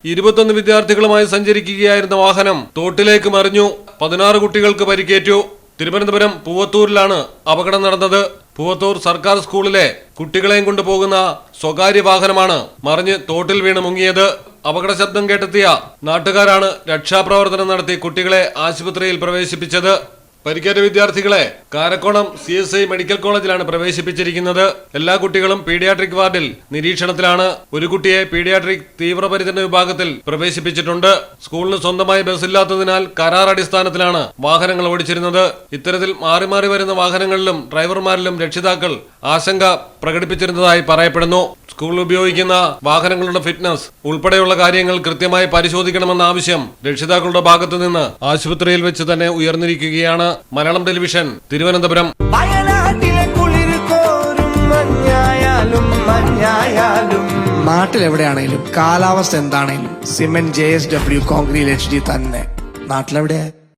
21 വിദ്യാർത്ഥികളുമായി സഞ്ചരിക്കുകയായിരുന്ന വാഹനം തോട്ടിലേക്ക് മറിഞ്ഞു. 16 കുട്ടികൾക്ക് പരിക്കേറ്റു. തിരുവനന്തപുരം പൂവത്തൂരിലാണ് അപകടം നടന്നത്. പൂവത്തൂർ സർക്കാർ സ്കൂളിലെ കുട്ടികളെയും കൊണ്ടുപോകുന്ന സ്വകാര്യ വാഹനമാണ് മറിഞ്ഞ് തോട്ടിൽ വീണ് മുങ്ങിയത്. അപകട ശബ്ദം കേട്ടെത്തിയ നാട്ടുകാരാണ് രക്ഷാപ്രവർത്തനം നടത്തി കുട്ടികളെ ആശുപത്രിയിൽ പ്രവേശിപ്പിച്ചത്. പരിക്കേറ്റ വിദ്യാർത്ഥികളെ കാരക്കോണം CSI മെഡിക്കൽ കോളേജിലാണ് പ്രവേശിപ്പിച്ചിരിക്കുന്നത്. എല്ലാ കുട്ടികളും പീഡിയാട്രിക് വാർഡിൽ നിരീക്ഷണത്തിലാണ്. ഒരു കുട്ടിയെ പീഡിയാട്രിക് തീവ്രപരിചരണ വിഭാഗത്തിൽ പ്രവേശിപ്പിച്ചിട്ടുണ്ട്. സ്കൂളിന് സ്വന്തമായി ബസ്സില്ലാത്തതിനാൽ കരാർ അടിസ്ഥാനത്തിലാണ് വാഹനങ്ങൾ ഓടിച്ചിരുന്നത്. ഇത്തരത്തിൽ മാറി മാറി വരുന്ന വാഹനങ്ങളിലും ഡ്രൈവർമാരിലും രക്ഷിതാക്കൾ ആശങ്ക പ്രകടിപ്പിച്ചിരുന്നതായി പറയപ്പെടുന്നു. സ്കൂളിൽ ഉപയോഗിക്കുന്ന വാഹനങ്ങളുടെ ഫിറ്റ്നസ് ഉൾപ്പെടെയുള്ള കാര്യങ്ങൾ കൃത്യമായി പരിശോധിക്കണമെന്ന ആവശ്യം രക്ഷിതാക്കളുടെ ഭാഗത്തു നിന്ന് ആശുപത്രിയിൽ വെച്ച് തന്നെ ഉയർന്നിരിക്കുകയാണ്. മലയാളം ടെലിവിഷൻ, തിരുവനന്തപുരം. നാട്ടിലെവിടെയാണേലും കാലാവസ്ഥ എന്താണേലും സിമെന്റ് JSW കോൺക്രീറ്റ് HD തന്നെ. നാട്ടിലെവിടെ?